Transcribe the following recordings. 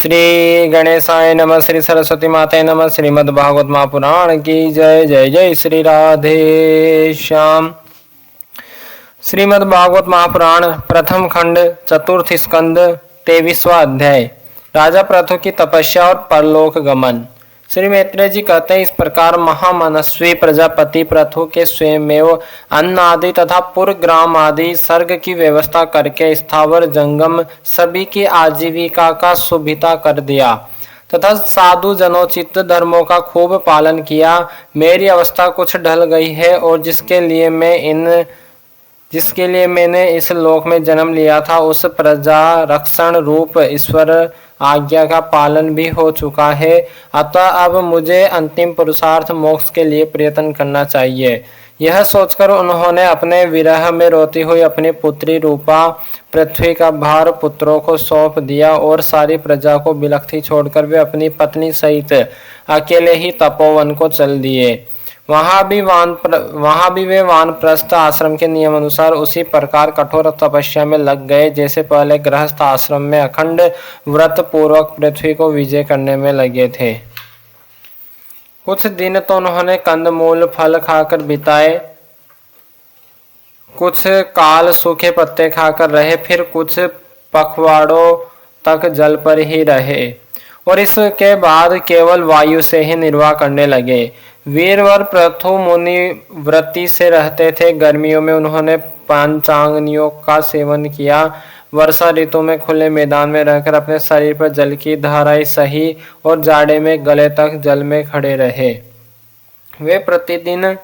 श्री गणेशाय नमः। श्री सरस्वती माताय नमः। श्रीमद् भागवत महापुराण की जय। जय जय श्री राधे श्याम। श्रीमद् भागवत महापुराण प्रथम खंड चतुर्थ स्कंद 23वां अध्याय राजा प्रथु की तपस्या और परलोक गमन। श्री मैत्रेय जी कहते हैं, इस प्रकार महामनस्वी प्रजापति प्रथु के स्वयमेव अन्न आदि तथा पुर ग्राम आदि सर्ग की व्यवस्था करके स्थावर जंगम सभी की आजीविका का सुभिता कर दिया तथा साधु जनोचित धर्मों का खूब पालन किया। मेरी अवस्था कुछ ढल गई है और जिसके लिए मैंने इस लोक में जन्म लिया था उस प्रजा रक्षण रूप ईश्वर आज्ञा का पालन भी हो चुका है। अतः अब मुझे अंतिम पुरुषार्थ मोक्ष के लिए प्रयत्न करना चाहिए। यह सोचकर उन्होंने अपने विरह में रोती हुई अपनी पुत्री रूपा पृथ्वी का भार पुत्रों को सौंप दिया और सारी प्रजा को बिलखती छोड़कर वे अपनी पत्नी सहित अकेले ही तपोवन को चल दिए। वहां भी वे वानप्रस्थ आश्रम के नियम अनुसार उसी प्रकार कठोर तपस्या में लग गए जैसे पहले गृहस्थ आश्रम में अखंड व्रत पूर्वक पृथ्वी को विजय करने में लगे थे। कुछ दिन तो उन्होंने कंदमूल फल खाकर बिताए, कुछ काल सूखे पत्ते खाकर रहे, फिर कुछ पखवाड़ों तक जल पर ही रहे और इसके बाद केवल वायु से ही निर्वाह करने लगे। वीरवर प्रथु मुनि व्रती से रहते थे। गर्मियों में उन्होंने पंचांगनियों का सेवन किया। वर्षा ऋतु में खुले मैदान में रहकर अपने शरीर पर जल की धाराएं सही और जाड़े में गले तक जल में खड़े रहे। वे प्रतिदिन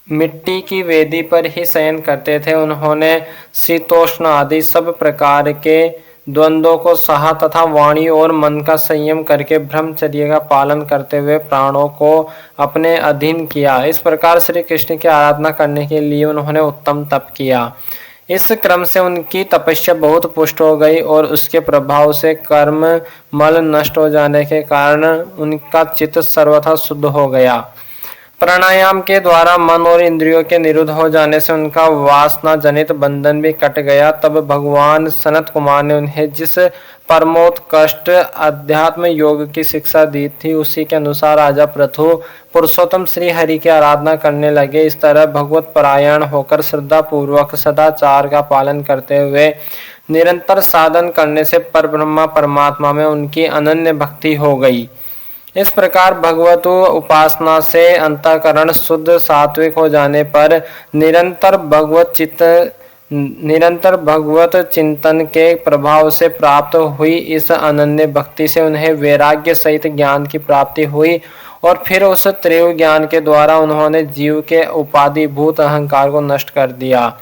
मिट्टी की वेदी पर ही शयन करते थे। उन्होंने शीतोष्ण आदि सब प्रकार के द्वंद्वों को सहा तथा वाणी और मन का संयम करके ब्रह्मचर्य का पालन करते हुए प्राणों को अपने अधीन किया। इस प्रकार श्री कृष्ण की आराधना करने के लिए उन्होंने उत्तम तप किया। इस क्रम से उनकी तपस्या बहुत पुष्ट हो गई और उसके प्रभाव से कर्म मल नष्ट हो जाने के कारण उनका चित्त सर्वथा शुद्ध हो गया। प्राणायाम के द्वारा मन और इंद्रियों के निरुद्ध हो जाने से उनका वासना जनित बंधन भी कट गया। तब भगवान सनत कुमार ने उन्हें जिस परमोत्कृष्ट अध्यात्म योग की शिक्षा दी थी उसी के अनुसार राजा प्रथु पुरुषोत्तम श्री हरि की आराधना करने लगे। इस तरह भगवत परायण होकर श्रद्धा पूर्वक सदाचार का पालन करते हुए निरंतर साधन करने से परब्रह्मा परमात्मा में उनकी अनन्य भक्ति हो गई। इस प्रकार भगवत उपासना से अंतःकरण शुद्ध सात्विक हो जाने पर निरंतर भगवत चिंतन के प्रभाव से प्राप्त हुई इस अनन्य भक्ति से उन्हें वैराग्य सहित ज्ञान की प्राप्ति हुई और फिर उस त्रैव ज्ञान के द्वारा उन्होंने जीव के उपाधिभूत अहंकार को नष्ट कर दिया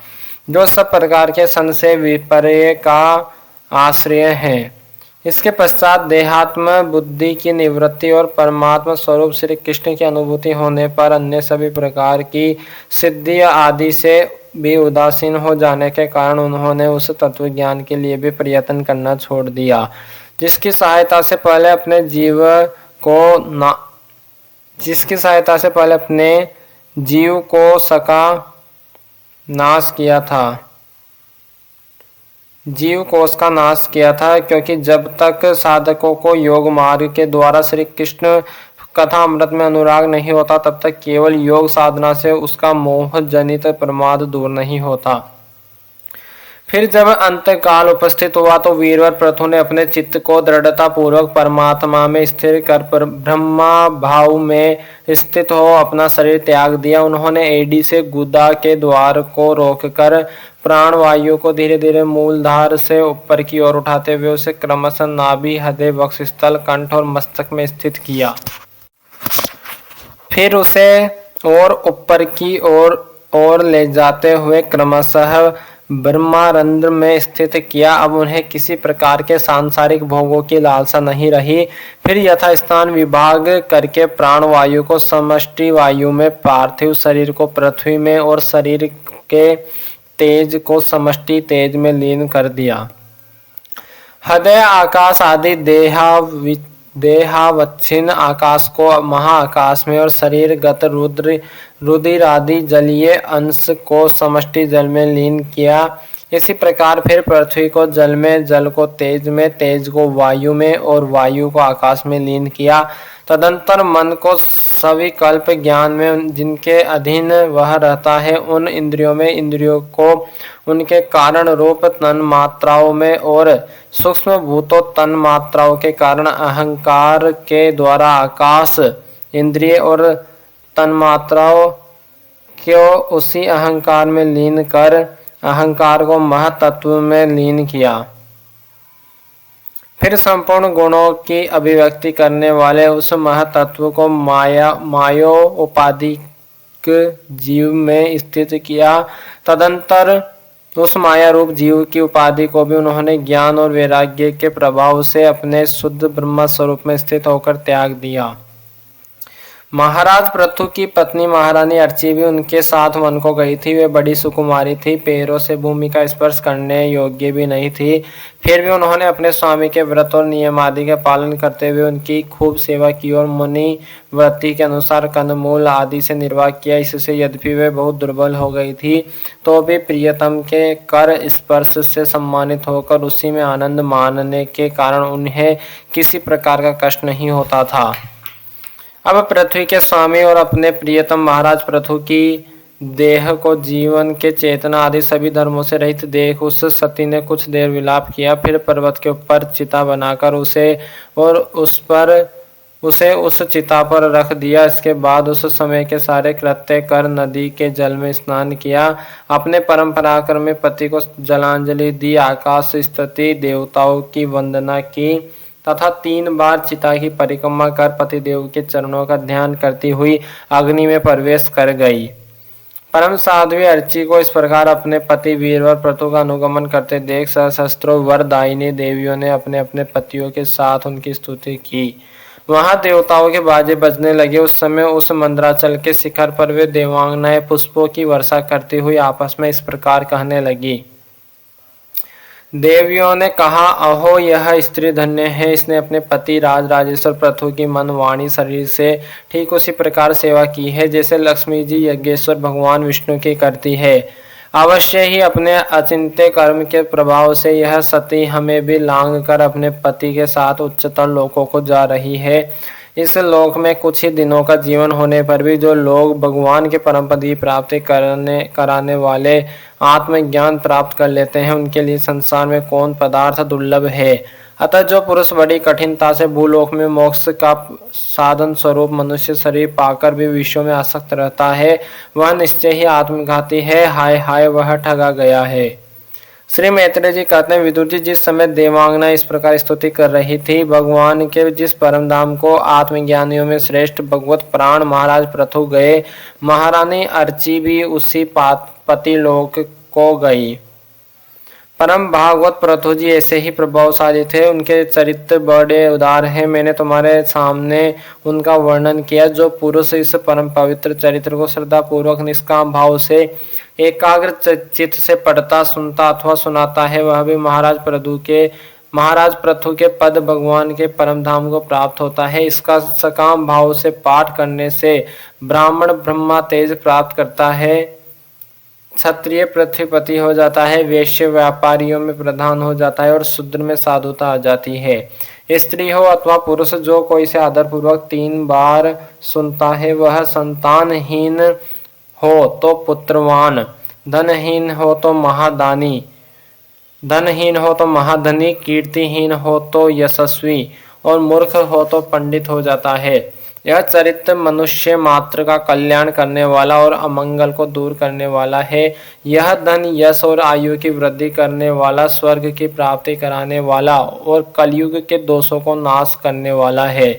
जो सब प्रकार के संशय विपर्य का आश्रय है। इसके पश्चात देहात्म बुद्धि की निवृत्ति और परमात्मा स्वरूप श्री कृष्ण की अनुभूति होने पर अन्य सभी प्रकार की सिद्धि आदि से भी उदासीन हो जाने के कारण उन्होंने उस तत्व ज्ञान के लिए भी प्रयत्न करना छोड़ दिया जिसकी सहायता से पहले अपने जीव को सका नाश किया था, जीव कोष का नाश किया था। क्योंकि जब तक साधकों को योग मार्ग के द्वारा श्री कृष्ण कथा अमृत में अनुराग नहीं होता तब तक केवल योग साधना से उसका मोह जनित प्रमाद दूर नहीं होता। फिर जब अंतकाल उपस्थित हुआ तो वीरवर प्रथु ने अपने चित्त को दृढ़ता पूर्वक परमात्मा में स्थिर कर ब्रह्मा भाव में स्थित हो अपना शरीर त्याग दिया। उन्होंने एडी से गुदा के द्वार को रोककर प्राण वायु को धीरे धीरे मूलधार से ऊपर की ओर उठाते हुए उसे क्रमशः नाभि हृदय वक्षस्थल कंठ और मस्तक में स्थित किया। फिर उसे और ऊपर की ओर ले जाते हुए क्रमशः ब्रह्मारंध्र में स्थित किया। अब उन्हें किसी प्रकार के सांसारिक भोगों की लालसा नहीं रही। फिर यथास्थान विभाग करके प्राण वायु को समष्टि वायु में, पार्थिव शरीर को पृथ्वी में और शरीर के तेज को समष्टि तेज में लीन कर दिया। हृदय आकाश आदि देहावच्छिन्न आकाश को महाआकाश में और शरीरगत रुधिर आदि जलीय अंश को समष्टि जल में लीन किया। इसी प्रकार फिर पृथ्वी को जल में, जल को तेज में, तेज को वायु में और वायु को आकाश में लीन किया। तदंतर मन को सविकल्प ज्ञान में जिनके अधीन वह रहता है, उन इंद्रियों में, इंद्रियों को उनके कारण रूप तन मात्राओं में और सूक्ष्म भूतों तन मात्राओं के कारण अहंकार के द्वारा आकाश, इंद्रिय और तन्मात्राओं को उसी अहंकार में लीन कर अहंकार को महतत्व में लीन किया। फिर संपूर्ण गुणों की अभिव्यक्ति करने वाले उस महतत्व को मायोपाधिक जीव में स्थित किया। तदंतर उस माया रूप जीव की उपाधि को भी उन्होंने ज्ञान और वैराग्य के प्रभाव से अपने शुद्ध ब्रह्म स्वरूप में स्थित होकर त्याग दिया। महाराज पृथु की पत्नी महारानी अर्ची भी उनके साथ वन को गई थी। वे बड़ी सुकुमारी थी, पैरों से भूमि का स्पर्श करने योग्य भी नहीं थी। फिर भी उन्होंने अपने स्वामी के व्रत और नियम आदि का पालन करते हुए उनकी खूब सेवा की और मुनि वृत्ति के अनुसार कंदमूल आदि से निर्वाह किया। इससे यद्यपि वे बहुत दुर्बल हो गई थी तो भी प्रियतम के कर स्पर्श से सम्मानित होकर उसी में आनंद मानने के कारण उन्हें किसी प्रकार का कष्ट नहीं होता था। अब पृथ्वी के स्वामी और अपने प्रियतम महाराज पृथु की देह को जीवन के चेतना आदि सभी धर्मों से रहित देख उस सती ने कुछ देर विलाप किया। फिर पर्वत के ऊपर चिता बनाकर उसे उस चिता पर रख दिया। इसके बाद उस समय के सारे कृत्य कर नदी के जल में स्नान किया। अपने परम पराक्रमी पति को जलांजलि दी, आकाश स्तुति, देवताओं की वंदना की तथा 3 बार चिता की परिक्रमा कर पतिदेव के चरणों का ध्यान करती हुई अग्नि में प्रवेश कर गई। परम साध्वी अर्ची को इस प्रकार अपने पति वीरवर पृथु का अनुगमन करते देख सहस्त्रों वरदायिनी देवियों ने अपने अपने पतियों के साथ उनकी स्तुति की। वहां देवताओं के बाजे बजने लगे। उस समय उस मंदराचल के शिखर पर वे देवांगनाएं पुष्पों की वर्षा करती हुई आपस में इस प्रकार कहने लगी। देवियों ने कहा, अहो यह स्त्री धन्य है, इसने अपने पति राजराजेश्वर पृथु की मन वाणी शरीर से ठीक उसी प्रकार सेवा की है जैसे लक्ष्मी जी यज्ञेश्वर भगवान विष्णु की करती है। अवश्य ही अपने अचिंत्य कर्म के प्रभाव से यह सती हमें भी लांग कर अपने पति के साथ उच्चतर लोकों को जा रही है। इस लोक में कुछ ही दिनों का जीवन होने पर भी जो लोग भगवान के परम पद की प्राप्ति कराने वाले आत्मज्ञान प्राप्त कर लेते हैं, उनके लिए संसार में कौन पदार्थ दुर्लभ है। अतः जो पुरुष बड़ी कठिनता से भूलोक में मोक्ष का साधन स्वरूप मनुष्य शरीर पाकर भी विश्व में आसक्त रहता है, वह निश्चय ही आत्मघाती है। हाय हाय, वह ठगा गया है। श्री मैत्रेय जी कहते हैं, विदुर जी जिस समय देवांगना इस प्रकार स्तुति कर रही थी, भगवान के जिस परम धाम को आत्मज्ञानियों में श्रेष्ठ भगवत प्राण महाराज पृथु गए, महारानी अर्ची भी उसी पति लोक को गई। परम भागवत पृथु जी ऐसे ही प्रभावशाली थे। उनके चरित्र बड़े उदार हैं। मैंने तुम्हारे सामने उनका वर्णन किया। जो पुरुष इस परम पवित्र चरित्र को श्रद्धा पूर्वक निष्काम भाव से एकाग्र चित्त से पढ़ता, सुनता अथवा सुनाता है, वह भी महाराज पृथु के पद भगवान के परम धाम को प्राप्त होता है। इसका सकाम भाव से पाठ करने से ब्राह्मण ब्रह्मा तेज प्राप्त करता है, क्षत्रिय पृथ्वीपति हो जाता है, वैश्य व्यापारियों में प्रधान हो जाता है और शूद्र में साधुता आ जाती है। स्त्री हो अथवा पुरुष, जो कोई से आदर पूर्वक 3 बार सुनता है, वह संतानहीन हो तो पुत्रवान, धनहीन हो तो महाधनी, कीर्तिहीन हो तो यशस्वी और मूर्ख हो तो पंडित हो जाता है। यह चरित्र मनुष्य मात्र का कल्याण करने वाला और अमंगल को दूर करने वाला है। यह धन, यश और आयु की वृद्धि करने वाला, स्वर्ग की प्राप्ति कराने वाला और कलयुग के दोषों को नाश करने वाला है।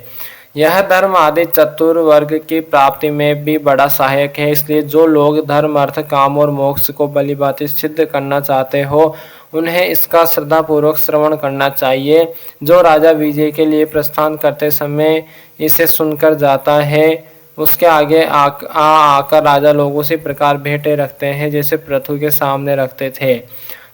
यह धर्म आदि चतुर्वर्ग की प्राप्ति में भी बड़ा सहायक है। इसलिए जो लोग धर्म, अर्थ, काम और मोक्ष को भलीभांति सिद्ध करना चाहते हो, उन्हें इसका श्रद्धा पूर्वक श्रवण करना चाहिए। जो राजा विजय के लिए प्रस्थान करते समय इसे सुनकर जाता है, उसके आगे आकर राजा लोग उसी प्रकार भेंटे रखते हैं जैसे पृथु के सामने रखते थे।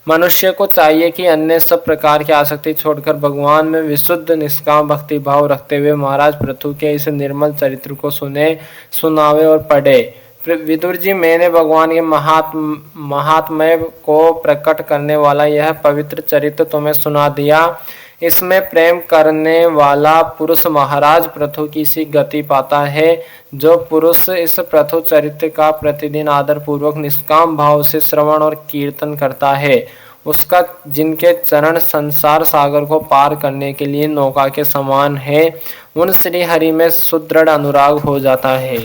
मनुष्य को चाहिए कि अन्य सब प्रकार की आसक्ति छोड़कर भगवान में विशुद्ध निष्काम भक्ति भाव रखते हुए महाराज पृथु के इस निर्मल चरित्र को सुने, सुनावे और पढ़े। विदुर जी, मैंने भगवान के महात्म्य को प्रकट करने वाला यह पवित्र चरित्र तुम्हें सुना दिया। इसमें प्रेम करने वाला पुरुष महाराज पृथु की सी गति पाता है। जो पुरुष इस पृथु चरित्र का प्रतिदिन आदर पूर्वक निष्काम भाव से श्रवण और कीर्तन करता है, उसका जिनके चरण संसार सागर को पार करने के लिए नौका के समान है, उन श्री हरि में सुदृढ़ अनुराग हो जाता है।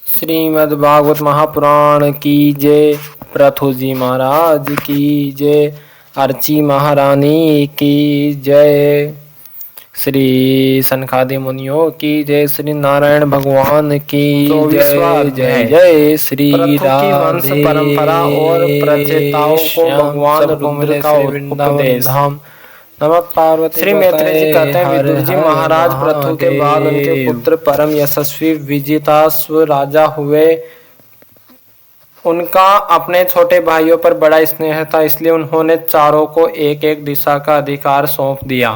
श्रीमद् भागवत महापुराण की जय। पृथु जी महाराज की जय। अर्ची महारानी की जय। श्री सनकादि मुनियों की जय। श्री नारायण भगवान की जय। जय जय श्री राधे। वंश परंपरा और प्रचेताओं को भगवान रुद्र का उपदेश। नमः पार्वती। श्री मैत्रेय जी कहते हैं, विदुर जी महाराज पृथु के बाद उनके पुत्र परम यशस्वी विजिताश्व राजा हुए। उनका अपने छोटे भाइयों पर बड़ा स्नेह था, इसलिए उन्होंने चारों को एक एक दिशा का अधिकार सौंप दिया।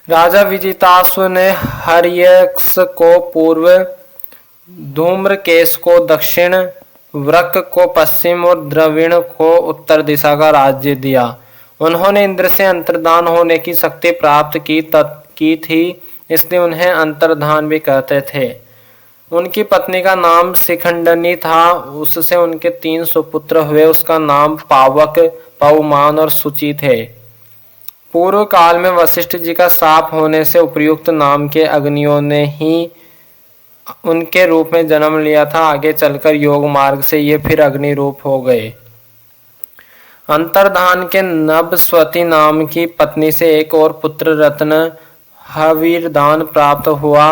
राजा विजिताश्व ने हर्यक्ष को पूर्व, धूम्रकेश को दक्षिण, वृक को पश्चिम और द्रविण को उत्तर दिशा का राज्य दिया। उन्होंने इंद्र से अंतर्धान होने की शक्ति प्राप्त की थी, इसलिए उन्हें अंतर्धान भी कहते थे। उनकी पत्नी का नाम शिखंडनी था। उससे उनके 3 सुपुत्र हुए। उसका नाम पावक, पवमान और सुचि थे। पूर्व काल में वशिष्ठ जी का शाप होने से उपर्युक्त नाम के अग्नियों ने ही उनके रूप में जन्म लिया था। आगे चलकर योग मार्ग से ये फिर अग्नि रूप हो गए। अंतर्धान के नभस्वती नाम की पत्नी से एक और पुत्र रत्न हवीरदान प्राप्त हुआ।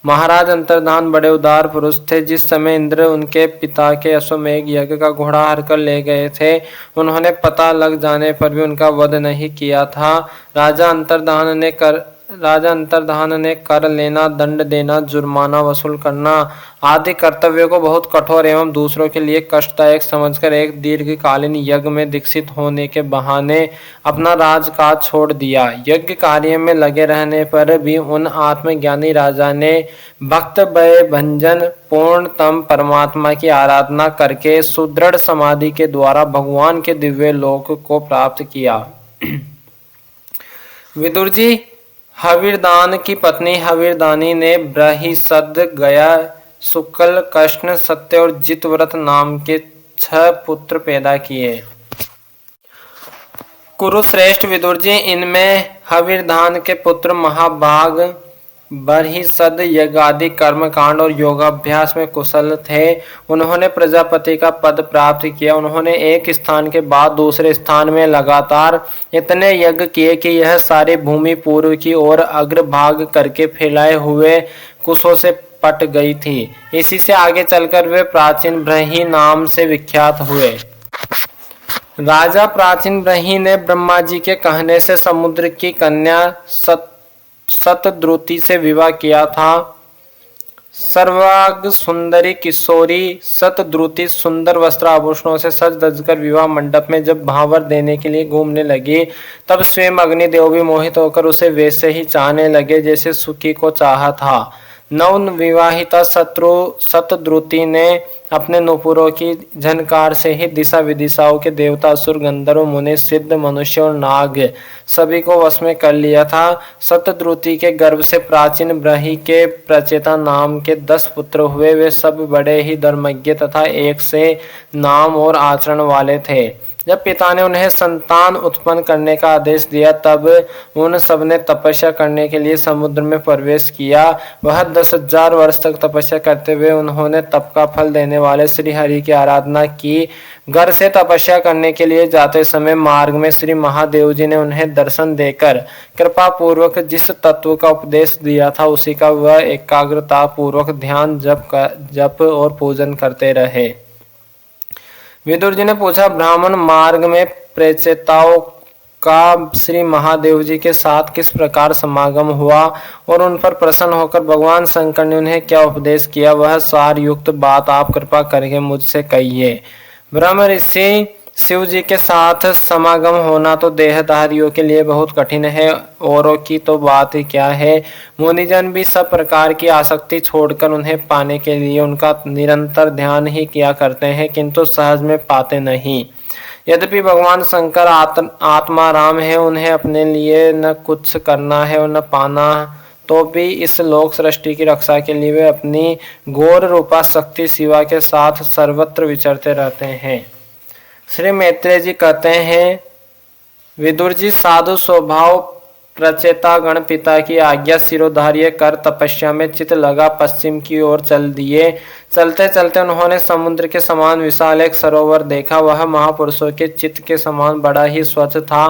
महाराज अंतर्धान बड़े उदार पुरुष थे। जिस समय इंद्र उनके पिता के अश्वमेघ यज्ञ का घोड़ा हर कर ले गए थे, उन्होंने पता लग जाने पर भी उनका वध नहीं किया था। राजा अंतर्धान ने कर लेना, दंड देना, जुर्माना वसूल करना आदि कर्तव्यों को बहुत कठोर एवं दूसरों के लिए कष्टदायक समझकर एक दीर्घकालीन यज्ञ में दीक्षित होने के बहाने अपना राजकाज छोड़ दिया। यज्ञ कार्य में लगे रहने पर भी उन आत्मज्ञानी राजा ने भक्त भय भंजन पूर्णतम परमात्मा की आराधना करके सुदृढ़ समाधि के द्वारा भगवान के दिव्य लोक को प्राप्त किया। विदुर जी, हवीरदान की पत्नी हवीरदानी ने बृहस्पति, गया, शुक्ल, कृष्ण, सत्य और जितव्रत नाम के 6 पुत्र पैदा किए। कुरुश्रेष्ठ विदुर जी, इनमें हवीरदान के पुत्र महाभाग, बृहस्पति यज्ञादि कर्मकांड और योगाभ्यास में कुशल थे। उन्होंने प्रजापति का पद प्राप्त किया। उन्होंने एक स्थान के बाद दूसरे स्थान में लगातार इतने यज्ञ किए कि यह सारी भूमि पूर्व की ओर अग्रभाग करके फैलाए हुए कुशों से पट गई थी। इसी से आगे चलकर वे प्राचीन ब्रही नाम से विख्यात हुए। राजा प्राचीन ब्रही ने ब्रह्मा जी के कहने से समुद्र की कन्या शतद्रुति से विवाह किया था। सर्वांग सुंदरी किशोरी शतद्रुति सुंदर वस्त्र आभूषणों से सज धजकर विवाह मंडप में जब भावर देने के लिए घूमने लगी, तब स्वयं अग्निदेव भी मोहित होकर उसे वैसे ही चाहने लगे जैसे सुखी को चाहा था। नव विवाहिता शतद्रुति ने अपने नुपुरों की झनकार से ही दिशा विदिशाओं के देवता, असुर, गंधर्व, मुनि, सिद्ध, मनुष्य और नाग सभी को वश में कर लिया था। शतद्रुति के गर्भ से प्राचीन ब्रही के प्रचेता नाम के 10 पुत्र हुए। वे सब बड़े ही धर्मज्ञ तथा एक से नाम और आचरण वाले थे। जब पिता ने उन्हें संतान उत्पन्न करने का आदेश दिया, तब उन सब ने तपस्या करने के लिए समुद्र में प्रवेश किया। वह 10,000 वर्ष तक तपस्या करते हुए उन्होंने तप का फल देने वाले श्री हरि की आराधना की। घर से तपस्या करने के लिए जाते समय मार्ग में श्री महादेव जी ने उन्हें दर्शन देकर कृपा पूर्वक जिस तत्व का उपदेश दिया था, उसी का वह एकाग्रता पूर्वक ध्यान जप और पूजन करते रहे। विदुर जी ने पूछा, ब्राह्मण मार्ग में प्रेचेताओं का श्री महादेव जी के साथ किस प्रकार समागम हुआ और उन पर प्रसन्न होकर भगवान शंकर ने उन्हें क्या उपदेश किया, वह सार युक्त बात आप कृपा करके मुझसे कहिए। ब्रह्म ऋषि शिव जी के साथ समागम होना तो देहधारियों के लिए बहुत कठिन है, औरों की तो बात ही क्या है। मुनिजन भी सब प्रकार की आसक्ति छोड़कर उन्हें पाने के लिए उनका निरंतर ध्यान ही किया करते हैं, किंतु सहज में पाते नहीं। यद्यपि भगवान शंकर आत्मा राम है, उन्हें अपने लिए न कुछ करना है और न पाना, तो भी इस लोक सृष्टि की रक्षा के लिए वे अपनी घोर रूपा शक्ति शिवा के साथ सर्वत्र विचरते रहते हैं। श्री मैत्रेय जी कहते हैं, विदुर जी साधु स्वभाव प्रचेता गण पिता की आज्ञा सिरोधार्य कर तपस्या में चित लगा पश्चिम की ओर चल दिए। चलते चलते उन्होंने समुद्र के समान विशाल एक सरोवर देखा। वह महापुरुषों के चित्त के समान बड़ा ही स्वच्छ था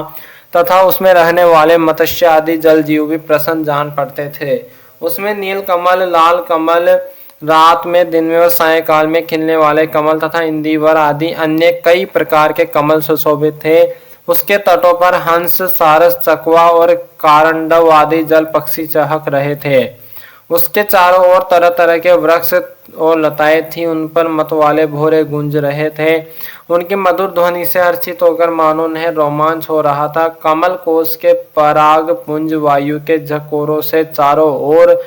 तथा उसमें रहने वाले मत्स्य आदि जल जीव भी प्रसन्न जान पड़ते थे। उसमें नील कमल, लाल कमल, रात में, दिन में और सायंकाल में खिलने वाले कमल तथा इंदिवर आदि अन्य कई प्रकार के कमल सुशोभित थे। उसके तटों पर हंस, सारस, चकवा और कारंडव आदि जल पक्षी चहक रहे थे। उसके चारों ओर तरह तरह के वृक्ष और लताएं थी, उन पर मत वाले भोरे गूंज रहे थे। उनकी मधुर ध्वनि से हर्षित होकर मानो उन्हें रोमांच हो रहा था। कमल कोश के पराग पुंज वायु के झकोरों से चारों ओर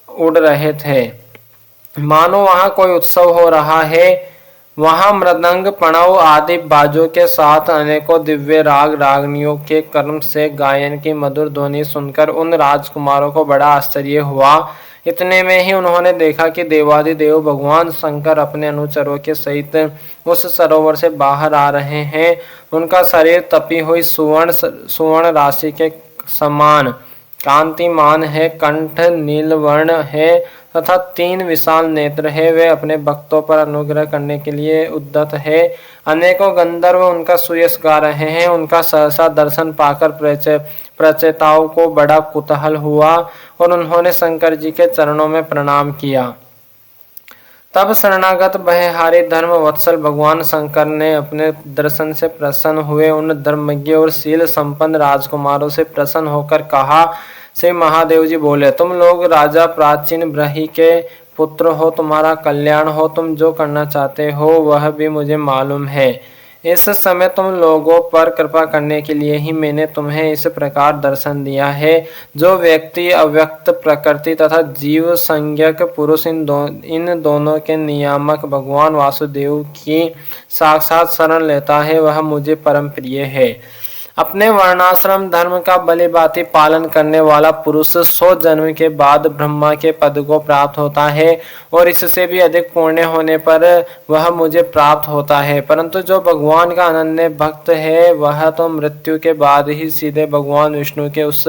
उड़ रहे थे, मानो वहां कोई उत्सव हो रहा है। वहां मृदंग, पणव आदि बाजों के साथ अनेकों दिव्य राग रागनियों के कर्म से गायन की मधुर ध्वनि सुनकर उन राजकुमारों को बड़ा आश्चर्य हुआ। इतने में ही उन्होंने देखा कि देवादिदेव भगवान शंकर अपने अनुचरों के सहित उस सरोवर से बाहर आ रहे हैं। उनका शरीर तपी हुई सुवर्ण राशि के समान कांतिमान है, कंठ नीलवर्ण है तथा 3 विशाल नेत्र है। वे अपने भक्तों पर अनुग्रह करने के लिए उद्यत है। अनेकों गंधर्व उनका सुयश गा रहे हैं। उनका सहसा दर्शन पाकर प्रचेताओं को बड़ा कुतूहल हुआ और उन्होंने शंकर जी के चरणों में प्रणाम किया। तब शरणागत भयहारी धर्म वत्सल भगवान शंकर ने अपने दर्शन से प्रसन्न हुए उन धर्मज्ञ और शील संपन्न राजकुमारों से प्रसन्न होकर कहा। श्री महादेव जी बोले, तुम लोग राजा प्राचीन ब्रही के पुत्र हो, तुम्हारा कल्याण हो। तुम जो करना चाहते हो वह भी मुझे मालूम है। इस समय तुम लोगों पर कृपा करने के लिए ही मैंने तुम्हें इस प्रकार दर्शन दिया है। जो व्यक्ति अव्यक्त प्रकृति तथा जीव संज्ञक पुरुष इन दोनों के नियामक भगवान वासुदेव की साक्षात शरण लेता है, वह मुझे परम प्रिय है। अपने वर्णाश्रम धर्म का भलीभांति पालन करने वाला पुरुष 100 जन्म के बाद ब्रह्मा के पद को प्राप्त होता है और इससे भी अधिक पुण्य होने पर वह मुझे प्राप्त होता है। परंतु जो भगवान का अनन्य भक्त है वह तो मृत्यु के बाद ही सीधे भगवान विष्णु के उस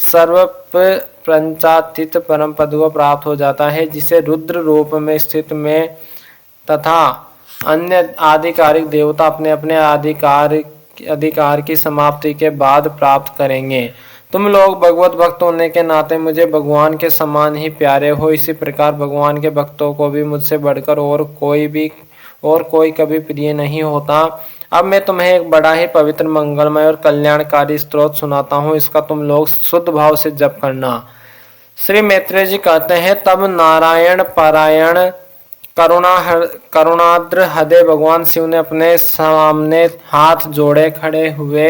सर्व प्रपंचातीत परम पद को प्राप्त हो जाता है, जिसे रुद्र रूप में स्थित में तथा अन्य आधिकारिक देवता अपने अपने अधिकार की समाप्ति के बाद प्राप्त करेंगे। तुम लोग भगवत भक्त होने के नाते मुझे भगवान के समान ही प्यारे हो। इसी प्रकार भगवान के भक्तों को भी मुझसे बढ़कर और कोई कभी प्रिय नहीं होता। अब मैं तुम्हें एक बड़ा ही पवित्र, मंगलमय और कल्याणकारी स्तोत्र सुनाता हूँ। इसका तुम लोग शुद्ध भाव से जप करना। श्री मैत्रेय जी कहते हैं, तब नारायण पारायण करुणाद्र हृदय भगवान शिव ने अपने सामने हाथ जोड़े खड़े हुए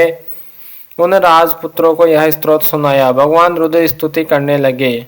उन राजपुत्रों को यह स्तोत्र सुनाया। भगवान रुद्र स्तुति करने लगे।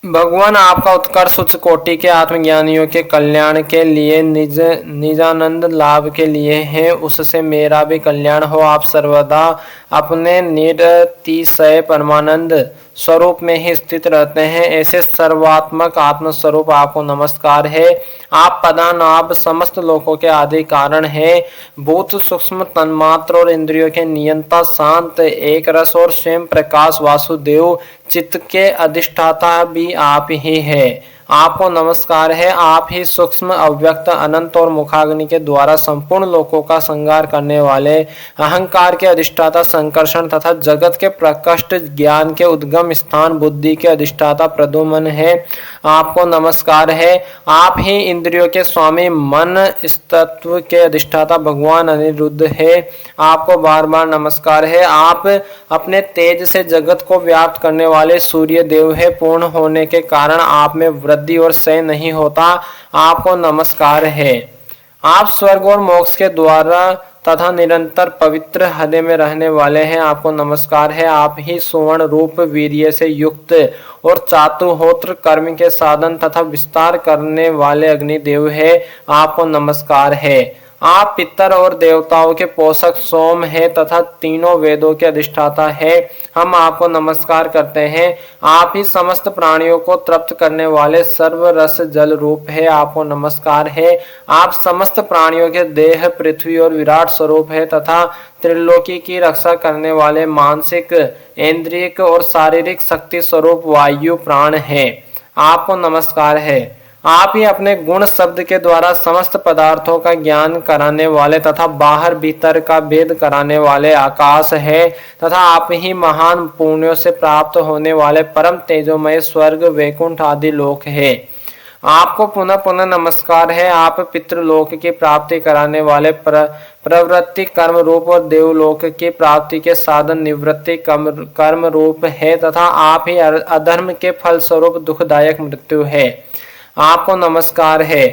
भगवान आपका उत्कर्ष उच्च कोटि के आत्मज्ञानियों के कल्याण के लिए, निजानंद लाभ के लिए है। उससे मेरा भी कल्याण हो। आप सर्वदा अपने निरतिशय परमानंद स्वरूप में ही स्थित रहते हैं। ऐसे सर्वात्मक आत्मस्वरूप आपको नमस्कार है। आप पदानाभ समस्त लोकों के आदि कारण है। भूत सूक्ष्म तन्मात्र और इंद्रियों के नियंता, शांत एक रस और स्वयं प्रकाश वासुदेव चित्त के अधिष्ठाता भी आप ही है। आपको नमस्कार है। आप ही सूक्ष्म, अव्यक्त, अनंत और मुखाग्नि के द्वारा संपूर्ण लोकों का संहार करने वाले, अहंकार के अधिष्ठाता संकर्षण तथा जगत के प्रकृष्ट ज्ञान के उद्गम स्थान, बुद्धि के अधिष्ठाता प्रद्युम्न है। आपको नमस्कार है। आप ही इंद्रियों के स्वामी, मन तत्व के अधिष्ठाता भगवान अनिरुद्ध है। आपको बार बार नमस्कार है। आप अपने तेज से जगत को व्याप्त करने वाले सूर्य देव है। पूर्ण होने के कारण आप में वृद्धि वृद्धि और क्षय नहीं होता, आपको नमस्कार है। आप स्वर्ग और मोक्ष के द्वारा तथा निरंतर पवित्र हृदय में रहने वाले हैं, आपको नमस्कार है। आप ही सुवर्ण रूप वीर्य से युक्त और चातुहोत्र कर्म के साधन तथा विस्तार करने वाले अग्निदेव है, आपको नमस्कार है। आप पितर और देवताओं के पोषक सोम है तथा तीनों वेदों के अधिष्ठाता है, हम आपको नमस्कार करते हैं। आप ही समस्त प्राणियों को तृप्त करने वाले सर्व रस जल रूप है, आपको नमस्कार है। आप समस्त प्राणियों के देह पृथ्वी और विराट स्वरूप है तथा त्रिलोकी की रक्षा करने वाले मानसिक, इंद्रियक और शारीरिक शक्ति स्वरूप वायु प्राण है, आपको नमस्कार है। आप ही अपने गुण शब्द के द्वारा समस्त पदार्थों का ज्ञान कराने वाले तथा बाहर भीतर का भेद कराने वाले आकाश है तथा आप ही महान पुण्यों से प्राप्त होने वाले परम तेजोमय स्वर्ग वैकुंठ आदि लोक है, आपको पुनः पुनः नमस्कार है। आप पितृलोक की प्राप्ति कराने वाले प्रवृत्ति कर्म रूप और देवलोक की प्राप्ति के साधन निवृत्ति कर्म रूप है तथा आप ही अधर्म के फल स्वरूप दुखदायक मृत्यु है, आपको नमस्कार है।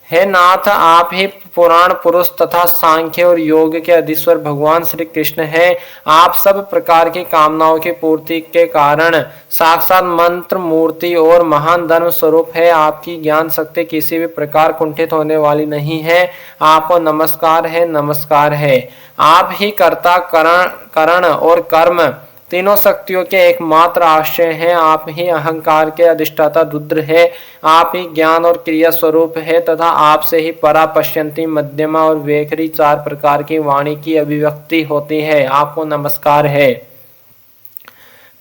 हे नाथ, आप ही पुराण पुरुष तथा सांख्य और योग के अधीश्वर भगवान श्री कृष्ण है। आप सब प्रकार की कामनाओं की पूर्ति के कारण साक्षात मंत्र मूर्ति और महान धर्म स्वरूप है। आपकी ज्ञान शक्ति किसी भी प्रकार कुंठित होने वाली नहीं है, आपको नमस्कार है, नमस्कार है। आप ही कर्ता करण और कर्म तीनों शक्तियों के एकमात्र आश्रय हैं। आप ही अहंकार के अधिष्ठाता रुद्र है, आप ही ज्ञान और क्रिया स्वरूप है तथा आपसे ही परा पश्यंती मध्यमा और वेखरी चार प्रकार की वाणी की अभिव्यक्ति होती है, आपको नमस्कार है।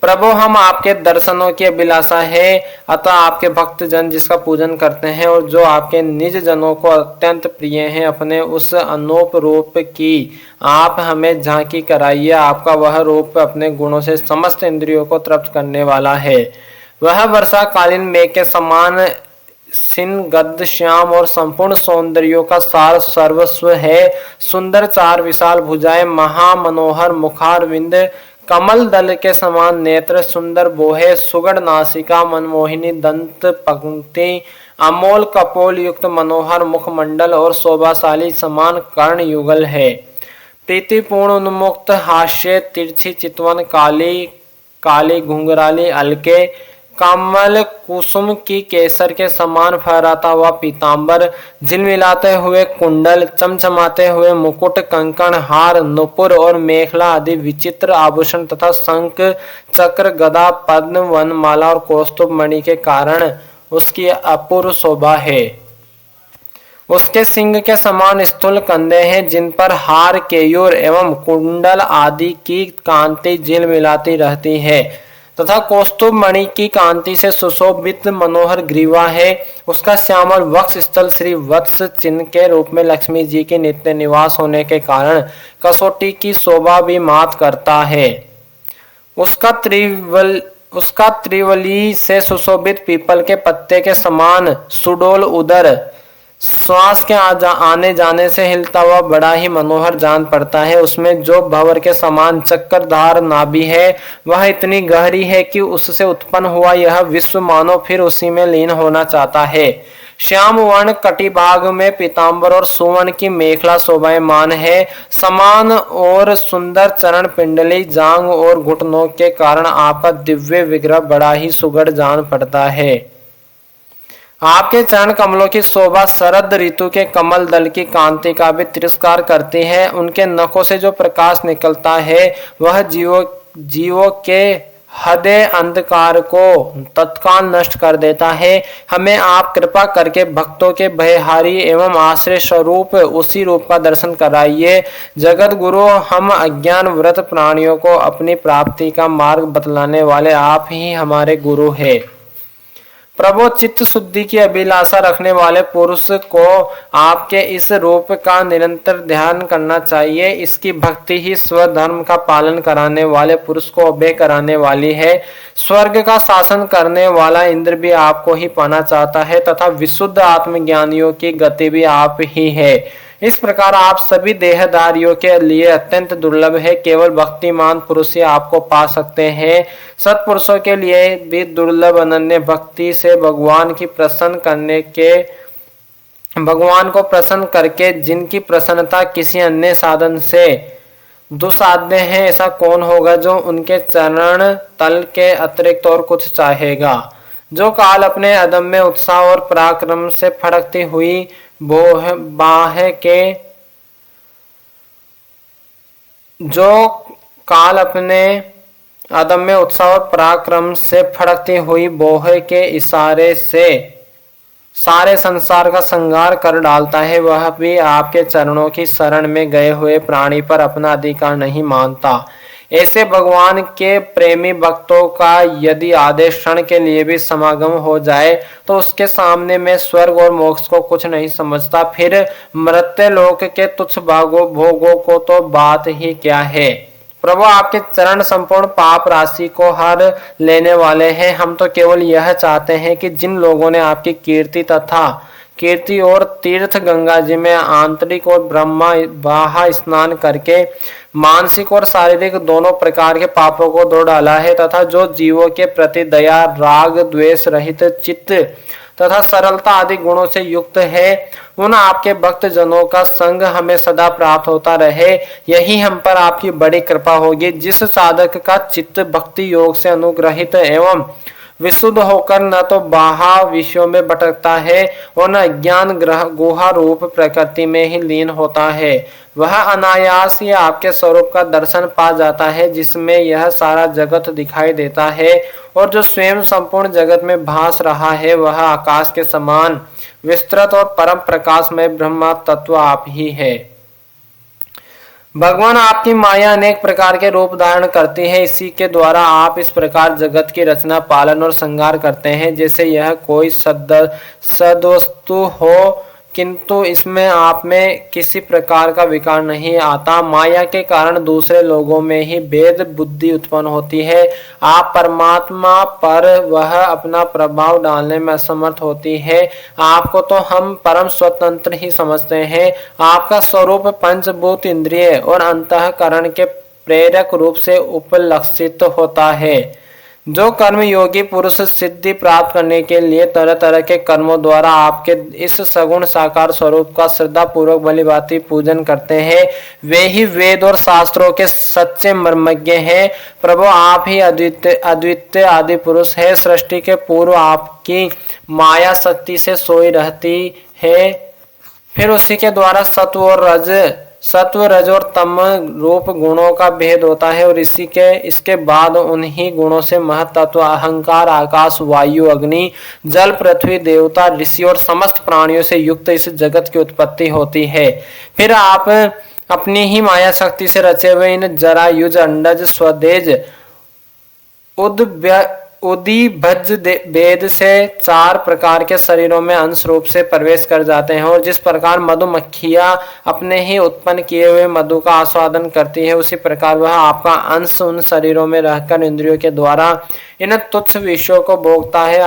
प्रभु, हम आपके दर्शनों की अभिलाषा है, अतः आपके भक्त जन जिसका पूजन करते हैं और जो आपके निज जनों को अत्यंत प्रिय हैं, अपने उस अनूप रूप की आप हमें झांकी कराइए। आपका वह रूप अपने गुणों से समस्त इंद्रियों को तृप्त करने वाला है। वह वर्षा कालीन मेघ के समान सिन गद्द श्याम और संपूर्ण सौंदर्यों का सार सर्वस्व है। सुंदर चार विशाल भुजाएं, महामनोहर मुखारविंद, कमल दल के समान नेत्र, सुंदर बोहे, सुगढ़ नासिका, मनमोहिनी दंत पंक्ति, अमोल कपोल युक्त मनोहर मुखमंडल और शोभाशाली समान कर्ण युगल है। प्रीतिपूर्ण उन्मुक्त हास्य, तिरछी चितवन, काली काली घुंघराली अलके, कमल कुसुम की केसर के समान फहराता हुआ पीतांबर, झिलमिलाते हुए कुंडल, चमचमाते हुए मुकुट, कंकण, हार, नुपुर और मेखला आदि विचित्र आभूषण तथा शंख चक्र गदा पद्म वनमाला और कौस्तुभ मणि के कारण उसकी अपूर्व शोभा है। उसके सिंह के समान स्थूल कंधे हैं, जिन पर हार, केयूर एवं कुंडल आदि की कांति झिलमिलाती रहती है तथा कौस्तुभ मणि की कांति से सुशोभित मनोहर ग्रीवा है। उसका श्यामल वक्ष स्थल श्री वत्स चिन्ह के रूप में लक्ष्मी जी की नित्य निवास होने के कारण कसौटी की शोभा भी मात करता है। उसका त्रिवली से सुशोभित पीपल के पत्ते के समान सुडोल उदर श्वास के आने जाने से हिलता हुआ बड़ा ही मनोहर जान पड़ता है। उसमें जो भंवर के समान चक्रधार नाभि है, वह इतनी गहरी है कि उससे उत्पन्न हुआ यह विश्व मानो फिर उसी में लीन होना चाहता है। श्याम वर्ण कटिभाग में पीतांबर और सुवर्ण की मेखला शोभायमान है। समान और सुंदर चरण पिंडली, जांग और घुटनों के कारण आपका दिव्य विग्रह बड़ा ही सुगढ़ जान पड़ता है। आपके चरण कमलों की शोभा शरद ऋतु के कमल दल की कांति का भी तिरस्कार करती है। उनके नखों से जो प्रकाश निकलता है वह जीवों के हृदय अंधकार को तत्काल नष्ट कर देता है। हमें आप कृपा करके भक्तों के भयहारी एवं आश्रय स्वरूप उसी रूप का दर्शन कराइए। जगत गुरु, हम अज्ञान व्रत प्राणियों को अपनी प्राप्ति का मार्ग बतलाने वाले आप ही हमारे गुरु है। प्रभु, चित्त शुद्धि की अभिलाषा रखने वाले पुरुष को आपके इस रूप का निरंतर ध्यान करना चाहिए। इसकी भक्ति ही स्वधर्म का पालन कराने वाले पुरुष को अभय कराने वाली है। स्वर्ग का शासन करने वाला इंद्र भी आपको ही पाना चाहता है तथा विशुद्ध आत्मज्ञानियों की गति भी आप ही है। इस प्रकार आप सभी देहधारियों के लिए अत्यंत दुर्लभ है। केवल भक्तिमान पुरुष ही आपको पा सकते हैं। सत्पुरुषों के लिए भी दुर्लभ अनन्य भक्ति से भगवान को प्रसन्न करके जिनकी प्रसन्नता किसी अन्य साधन से दुसाध्य है, ऐसा कौन होगा जो उनके चरण तल के अतिरिक्त और कुछ चाहेगा। जो काल अपने अदम्य उत्साह और पराक्रम से फड़कती हुई बोहे के इशारे से सारे संसार का संहार कर डालता है, वह भी आपके चरणों की शरण में गए हुए प्राणी पर अपना अधिकार नहीं मानता। ऐसे भगवान के प्रेमी भक्तों का यदि आदेश क्षण के लिए भी समागम हो जाए तो उसके सामने में स्वर्ग और मोक्ष को कुछ नहीं समझता। फिर मर्त्यलोक के तुच्छ भोगों को तो बात ही क्या है। प्रभु आपके चरण संपूर्ण पाप राशि को हर लेने वाले हैं। हम तो केवल यह चाहते हैं कि जिन लोगों ने आपकी कीर्ति और तीर्थ गंगा जी में आंतरिक और ब्रह्मा बाहा स्नान करके मानसिक और शारीरिक दोनों प्रकार के पापों को धो डाला है तथा जो जीवों के प्रति दया, राग, द्वेष रहित चित्त तथा सरलता आदि गुणों से युक्त है, उन आपके भक्त जनों का संग हमें सदा प्राप्त होता रहे। यही हम पर आपकी बड़ी कृपा होगी। जिस साधक का चित्त भक्ति योग से अनुग्रहित एवं विशुद्ध होकर न तो बाहा विषयों में भटकता है और न अज्ञान गुहा रूप प्रकृति में ही लीन होता है, वह अनायास ही आपके स्वरूप का दर्शन पा जाता है, जिसमें यह सारा जगत दिखाई देता है और जो स्वयं संपूर्ण जगत में भास रहा है वह आकाश के समान विस्तृत और परम प्रकाश में ब्रह्म तत्व आप ही है। भगवान आपकी माया अनेक प्रकार के रूप धारण करती है। इसी के द्वारा आप इस प्रकार जगत की रचना, पालन और संहार करते हैं जैसे यह कोई सदवस्तु हो, किंतु इसमें आप में किसी प्रकार का विकार नहीं आता। माया के कारण दूसरे लोगों में ही भेद बुद्धि उत्पन्न होती है। आप परमात्मा पर वह अपना प्रभाव डालने में असमर्थ होती है। आपको तो हम परम स्वतंत्र ही समझते हैं। आपका स्वरूप पंचभूत, इंद्रिय और अंतःकरण के प्रेरक रूप से उपलक्षित होता है। जो कर्म योगी पुरुष सिद्धि प्राप्त करने के लिए तरह तरह के कर्मों द्वारा आपके इस सगुण साकार स्वरूप का श्रद्धा पूर्वक भलीभांति पूजन करते हैं, वे ही वेद और शास्त्रों के सच्चे मर्मज्ञ हैं। प्रभु आप ही अद्वितीय आदि पुरुष है। सृष्टि के पूर्व आपकी माया शक्ति से सोई रहती है, फिर उसी के द्वारा सत्व रज और तम रूप गुणों का भेद होता है और इसके बाद उन्हीं गुणों से महत्त्व, अहंकार, आकाश, वायु, अग्नि, जल, पृथ्वी, देवता, ऋषि और समस्त प्राणियों से युक्त इस जगत की उत्पत्ति होती है। फिर आप अपनी ही माया शक्ति से रचे हुए इन जरा युज, अंडज, स्वदेज, उदिभज भेद से चार प्रकार के शरीरों में अंश रूप से प्रवेश कर जाते हैं और जिस प्रकार मधुमक्खियां अपने ही उत्पन्न किए हुए मधु का आस्वादन करती है, उसी प्रकार वह आपका अंश उन शरीरों में रहकर इंद्रियों के द्वारा इन तुच्छ विषयों को भोगता है।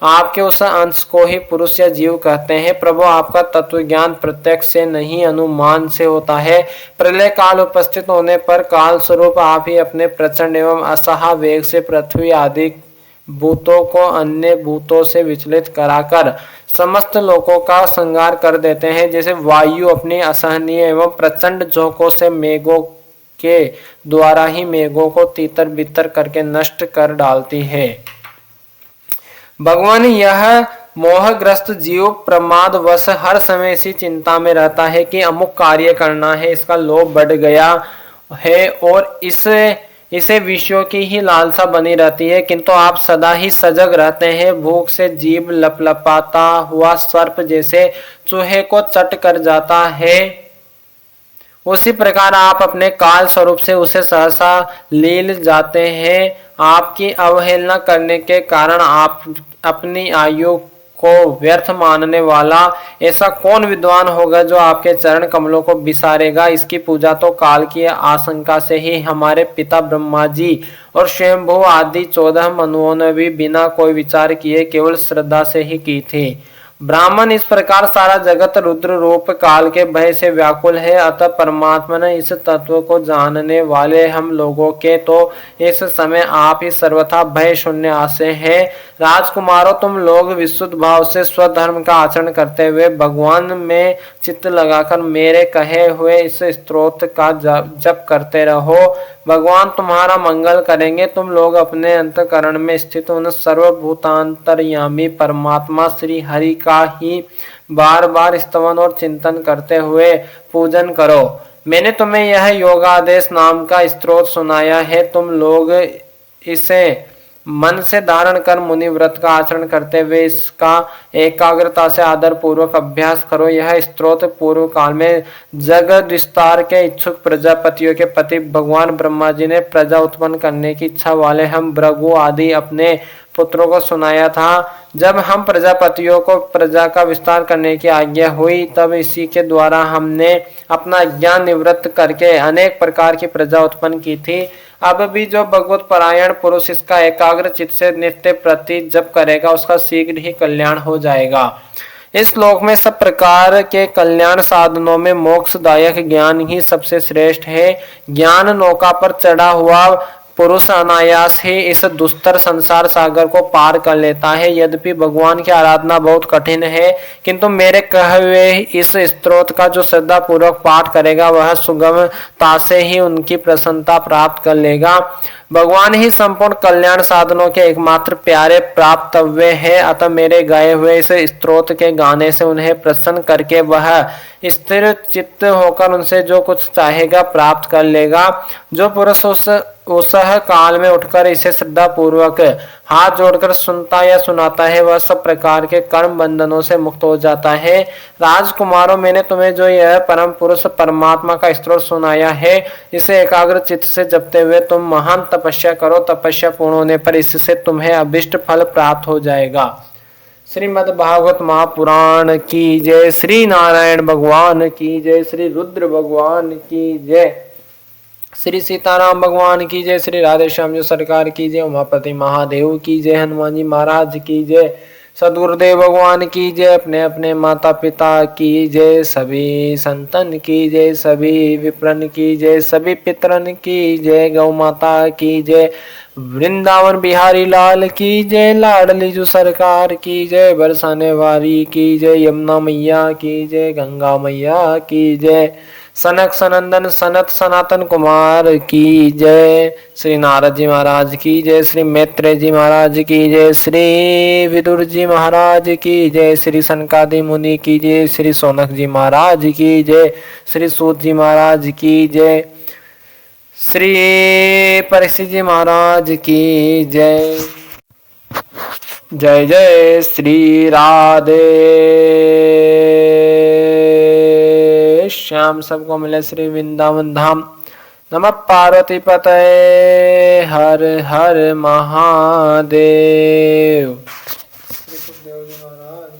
आपके उस अंश को ही पुरुष या जीव कहते हैं। प्रभु आपका तत्व ज्ञान प्रत्यक्ष से नहीं अनुमान से होता है। प्रलय काल उपस्थित होने पर काल स्वरूप आप ही अपने प्रचंड एवं असहा वेग से पृथ्वी आदि भूतों को अन्य भूतों से विचलित कराकर समस्त लोकों का संहार कर देते हैं। जैसे वायु अपनी असहनीय एवं प्रचंड झोंकों से मेघों के द्वारा ही मेघों को तीतर बितर करके नष्ट कर डालती है। भगवान यह मोहग्रस्त जीव प्रमादवश हर समय इसी चिंता में रहता है कि अमुक कार्य करना है, इसका लोभ बढ़ गया है और इसे विषयों की ही लालसा बनी रहती है, किंतु आप सदा ही सजग रहते हैं। भूख से जीभ लपलपाता हुआ सर्प जैसे चूहे को चट कर जाता है, उसी प्रकार आप अपने काल स्वरूप से उसे सहसा लील जाते हैं। आपकी अवहेलना करने के कारण आप अपनी आयु को व्यर्थ मानने वाला ऐसा कौन विद्वान होगा जो आपके चरण कमलों को बिसारेगा। इसकी पूजा तो काल की आशंका से ही हमारे पिता ब्रह्मा जी और स्वयंभू आदि 14 मनुओं ने भी बिना कोई विचार किए केवल श्रद्धा से ही की थी। ब्राह्मण इस प्रकार सारा जगत रुद्र रूप काल के भय से व्याकुल है, अतः परमात्मा ने इस तत्व को जानने वाले हम लोगों के तो इस समय आप ही सर्वथा भय शून्य आसे हैं। राजकुमारों, तुम लोग विशुद्ध भाव से स्वधर्म का आचरण करते हुए भगवान में चित्त लगाकर मेरे कहे हुए इस स्तोत्र का जप करते रहो। भगवान तुम्हारा मंगल करेंगे। तुम लोग अपने अंतःकरण में स्थित उन सर्वभूतांतर्यामी परमात्मा श्री हरि का ही बार बार स्तवन और चिंतन करते हुए पूजन करो। मैंने तुम्हें यह योगादेश नाम का स्तोत्र सुनाया है, तुम लोग इसे मन से धारण कर मुनि व्रत का आचरण करते हुए इसका एकाग्रता से आदर पूर्वक अभ्यास करो। यह स्तोत्र पूर्व काल में जगत विस्तार के इच्छुक प्रजापतियों के पति भगवान ब्रह्मा जी ने प्रजा उत्पन्न करने की इच्छा वाले हम भृगु आदि अपने पुत्रों को सुनाया था। जब हम प्रजापतियों को प्रजा का विस्तार करने की आज्ञा हुई, तब इसी के द्वारा हमने अपना ज्ञान निवृत्त करके अनेक प्रकार की प्रजा उत्पन्न की थी। अब भी जो भगवत परायण पुरुष इसका एकाग्र चित्त से नित्य प्रति जप करेगा, उसका शीघ्र ही कल्याण हो जाएगा। इस श्लोक में सब प्रकार के कल्याण साधनों में मोक्षदायक ज्ञान ही सबसे श्रेष्ठ है। ज्ञान नौका पर चढ़ा हुआ पुरुष अनायास ही इस दुस्तर संसार सागर को पार कर लेता है। यद्यपि भगवान की आराधना बहुत कठिन है, किंतु मेरे कहे हुए इस स्तोत्र का जो श्रद्धा पूर्वक पाठ करेगा, वह सुगमता से ही उनकी प्रसन्नता प्राप्त कर लेगा। भगवान ही संपूर्ण कल्याण साधनों के एकमात्र प्यारे प्राप्तव्य है, अतः मेरे गाए हुए इस स्तोत्र के गाने से उन्हें प्रसन्न करके वह स्थिर चित्त होकर उनसे जो कुछ चाहेगा प्राप्त कर लेगा। जो पुरुष उस काल में उठकर इसे श्रद्धा पूर्वक हाथ जोड़कर सुनता या सुनाता है, वह सब प्रकार के कर्म बंधनों से मुक्त हो जाता है। राजकुमारों, मैंने तुम्हें जो यह परम पुरुष परमात्मा का स्तोत्र सुनाया है, इसे एकाग्र चित्त से जपते हुए तुम महान तपस्या करो। तपस्या पूर्ण होने पर इससे तुम्हें अभिष्ट फल प्राप्त हो जाएगा। श्रीमद् भागवत महापुराण की जय। श्री नारायण भगवान की जय। श्री रुद्र भगवान की जय। श्री सीताराम भगवान की जय। श्री राधे श्याम जी सरकार की जय। उमापति महादेव की जय। हनुमान जी महाराज की जय। सदगुरुदेव भगवान की जय। अपने अपने माता पिता की जय। सभी संतन की जय। सभी विप्रन की जय। सभी पितरन की जय। गौ माता की जय। वृंदावन बिहारी लाल की जय। लाडली जो सरकार की जय। बरसाने वारी की जय। यमुना मैया की जय। गंगा मैया की जय। सनक सनंदन सनत सनातन कुमार की जय। श्री नारद जी महाराज की जय। श्री मैत्रेय जी महाराज की जय। श्री विदुर जी महाराज की जय। श्री सनकादि मुनि की जय। श्री सोनक जी महाराज की जय। श्री सूत जी महाराज की जय। श्री परीक्षित जी महाराज की जय। जय जय श्री राधे श्याम। सबको मिले श्री वृंदावन धाम। नमः पार्वती पतये हर हर महादेव। श्री सुखदेव जी महाराज।